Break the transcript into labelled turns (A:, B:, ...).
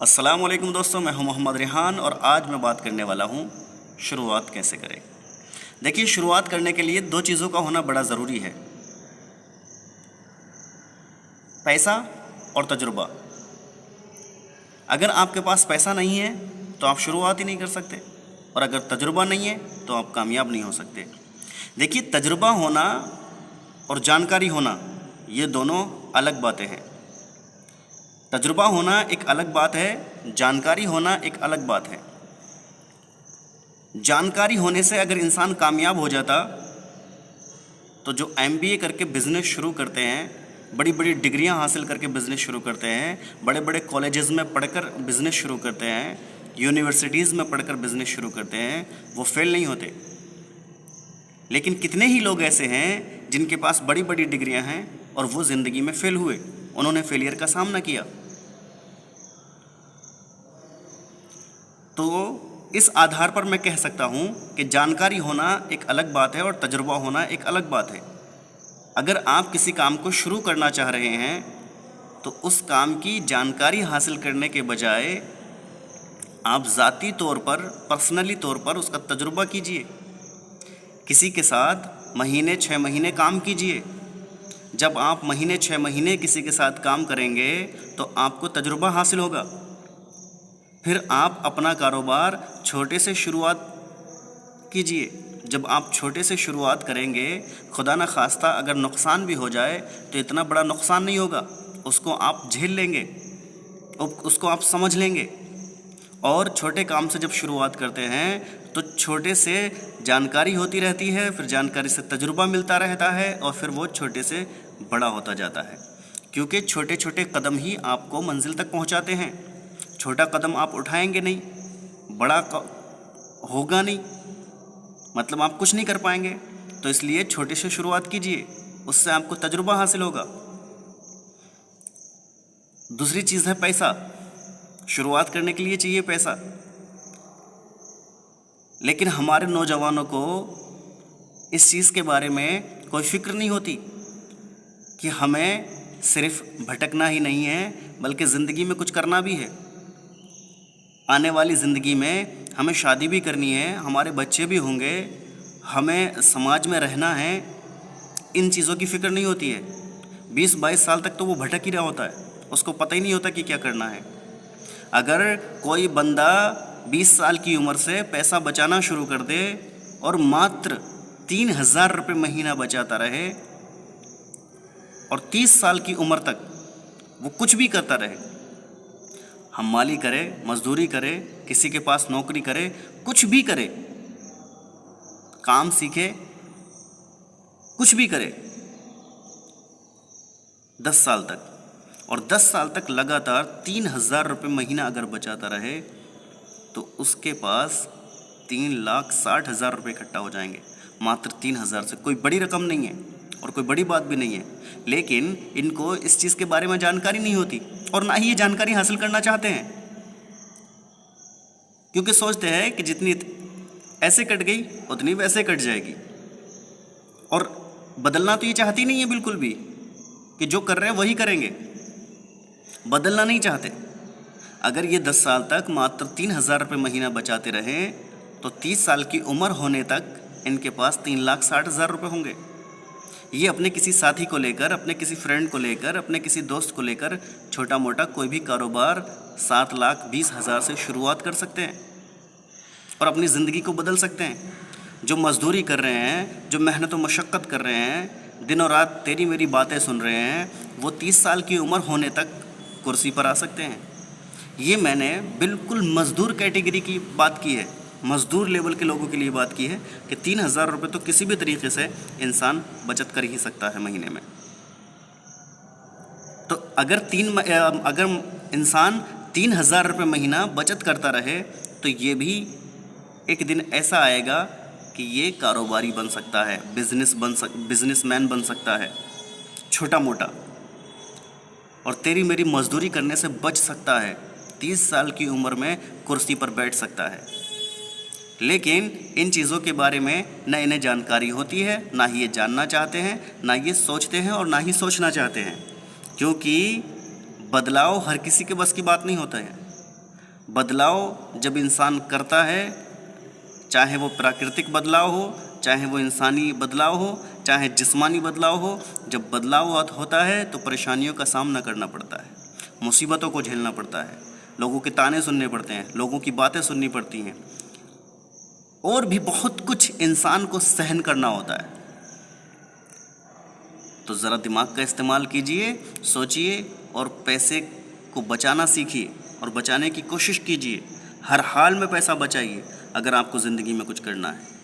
A: السلام علیکم دوستوں، میں ہوں محمد ریحان اور آج میں بات کرنے والا ہوں شروعات کیسے کریں۔ دیکھیے، شروعات کرنے کے لیے دو چیزوں کا ہونا بڑا ضروری ہے: پیسہ اور تجربہ۔ اگر آپ کے پاس پیسہ نہیں ہے تو آپ شروعات ہی نہیں کر سکتے، اور اگر تجربہ نہیں ہے تو آپ کامیاب نہیں ہو سکتے۔ دیکھیے، تجربہ ہونا اور جانکاری ہونا یہ دونوں الگ باتیں ہیں۔ تجربہ ہونا ایک الگ بات ہے، جانکاری ہونا ایک الگ بات ہے۔ جانکاری ہونے سے اگر انسان کامیاب ہو جاتا تو جو MBA کر کے بزنس شروع کرتے ہیں، بڑی بڑی ڈگریاں حاصل کر کے بزنس شروع کرتے ہیں، بڑے بڑے کالجز میں پڑھ کر بزنس شروع کرتے ہیں، یونیورسٹیز میں پڑھ کر بزنس شروع کرتے ہیں، وہ فیل نہیں ہوتے۔ لیکن کتنے ہی لوگ ایسے ہیں جن کے پاس بڑی بڑی ڈگریاں ہیں اور وہ زندگی میں فیل ہوئے، انہوں نے فیلئر کا سامنا کیا۔ تو اس آدھار پر میں کہہ سکتا ہوں کہ جانکاری ہونا ایک الگ بات ہے اور تجربہ ہونا ایک الگ بات ہے۔ اگر آپ کسی کام کو شروع کرنا چاہ رہے ہیں تو اس کام کی جانکاری حاصل کرنے کے بجائے آپ ذاتی طور پر، پرسنلی طور پر اس کا تجربہ کیجئے۔ کسی کے ساتھ مہینے 6 مہینے کام کیجئے۔ جب آپ مہینے 6 مہینے کسی کے ساتھ کام کریں گے تو آپ کو تجربہ حاصل ہوگا۔ پھر آپ اپنا کاروبار چھوٹے سے شروعات کیجئے۔ جب آپ چھوٹے سے شروعات کریں گے، خدا نہ خواستہ اگر نقصان بھی ہو جائے تو اتنا بڑا نقصان نہیں ہوگا، اس کو آپ جھیل لیں گے، اس کو آپ سمجھ لیں گے۔ اور چھوٹے کام سے جب شروعات کرتے ہیں تو چھوٹے سے جانکاری ہوتی رہتی ہے، پھر جانکاری سے تجربہ ملتا رہتا ہے، اور پھر وہ چھوٹے سے بڑا ہوتا جاتا ہے، کیونکہ چھوٹے چھوٹے قدم ہی آپ کو منزل تک پہنچاتے ہیں۔ چھوٹا قدم آپ اٹھائیں گے نہیں، بڑا ہوگا نہیں، مطلب آپ کچھ نہیں کر پائیں گے۔ تو اس لیے چھوٹے سے شروعات کیجئے، اس سے آپ کو تجربہ حاصل ہوگا۔ دوسری چیز ہے پیسہ۔ شروعات کرنے کے لیے چاہیے پیسہ، لیکن ہمارے نوجوانوں کو اس چیز کے بارے میں کوئی فکر نہیں ہوتی کہ ہمیں صرف بھٹکنا ہی نہیں ہے بلکہ زندگی میں کچھ کرنا بھی ہے۔ آنے والی زندگی میں ہمیں شادی بھی کرنی ہے، ہمارے بچے بھی ہوں گے، ہمیں سماج میں رہنا ہے۔ ان چیزوں کی فکر نہیں ہوتی ہے۔ 20-22 سال تک تو وہ بھٹک ہی رہا ہوتا ہے، اس کو پتہ ہی نہیں ہوتا کہ کیا کرنا ہے۔ اگر کوئی بندہ 20 سال کی عمر سے پیسہ بچانا شروع کر دے اور ماتر 3000 روپے مہینہ بچاتا رہے اور 30 سال کی عمر تک وہ کچھ بھی کرتا رہے، حمالی کرے، مزدوری کرے، کسی کے پاس نوکری کرے، کچھ بھی کرے، کام سیکھے، کچھ بھی کرے 10 سال تک، اور 10 سال تک لگاتار 3000 روپے مہینہ اگر بچاتا رہے تو اس کے پاس 3,60,000 روپے اکٹھا ہو جائیں گے۔ ماتر 3000 سے کوئی بڑی رقم نہیں ہے اور کوئی بڑی بات بھی نہیں ہے، لیکن ان کو اس چیز کے بارے میں جانکاری نہیں ہوتی، اور نہ ہی یہ جانکاری حاصل کرنا چاہتے ہیں، کیونکہ سوچتے ہیں کہ جتنی ایسے کٹ گئی اتنی ویسے کٹ جائے گی، اور بدلنا تو یہ چاہتی نہیں ہے بالکل بھی کہ جو کر رہے ہیں وہی کریں گے، بدلنا نہیں چاہتے۔ اگر یہ 10 سال تک ماتر 3000 روپے مہینہ بچاتے رہیں تو 30 سال کی عمر ہونے تک ان کے پاس 3,60,000 روپے ہوں گے۔ یہ اپنے کسی ساتھی کو لے کر، اپنے کسی فرینڈ کو لے کر، اپنے کسی دوست کو لے کر چھوٹا موٹا کوئی بھی کاروبار 7,20,000 سے شروعات کر سکتے ہیں اور اپنی زندگی کو بدل سکتے ہیں۔ جو مزدوری کر رہے ہیں، جو محنت و مشقت کر رہے ہیں، دن و رات تیری میری باتیں سن رہے ہیں، وہ 30 سال کی عمر ہونے تک کرسی پر آ سکتے ہیں۔ یہ میں نے بالکل مزدور کیٹیگری کی بات کی ہے، مزدور لیول کے لوگوں کے لیے بات کی ہے کہ 3,000 روپے تو کسی بھی طریقے سے انسان بچت کر ہی سکتا ہے مہینے میں۔ تو اگر انسان 3,000 روپے مہینہ بچت کرتا رہے تو یہ بھی ایک دن ایسا آئے گا کہ یہ کاروباری بن سکتا ہے، بزنس مین بن سکتا ہے، چھوٹا موٹا، اور تیری میری مزدوری کرنے سے بچ سکتا ہے، 30 سال کی عمر میں کرسی پر بیٹھ سکتا ہے۔ لیکن ان چیزوں کے بارے میں نہ انہیں جانکاری ہوتی ہے، نہ ہی یہ جاننا چاہتے ہیں، نہ یہ سوچتے ہیں اور نہ ہی سوچنا چاہتے ہیں، کیونکہ بدلاؤ ہر کسی کے بس کی بات نہیں ہوتا ہے۔ بدلاؤ جب انسان کرتا ہے، چاہے وہ پراکرتک بدلاؤ ہو، چاہے وہ انسانی بدلاؤ ہو، چاہے جسمانی بدلاؤ ہو، جب بدلاؤ ہوتا ہے تو پریشانیوں کا سامنا کرنا پڑتا ہے، مصیبتوں کو جھیلنا پڑتا ہے، لوگوں کے طعنے سننے پڑتے ہیں، لوگوں کی باتیں سننی پڑتی ہیں، اور بھی بہت کچھ انسان کو سہن کرنا ہوتا ہے۔ تو ذرا دماغ کا استعمال کیجئے، سوچئے اور پیسے کو بچانا سیکھیے اور بچانے کی کوشش کیجئے۔ ہر حال میں پیسہ بچائیے اگر آپ کو زندگی میں کچھ کرنا ہے۔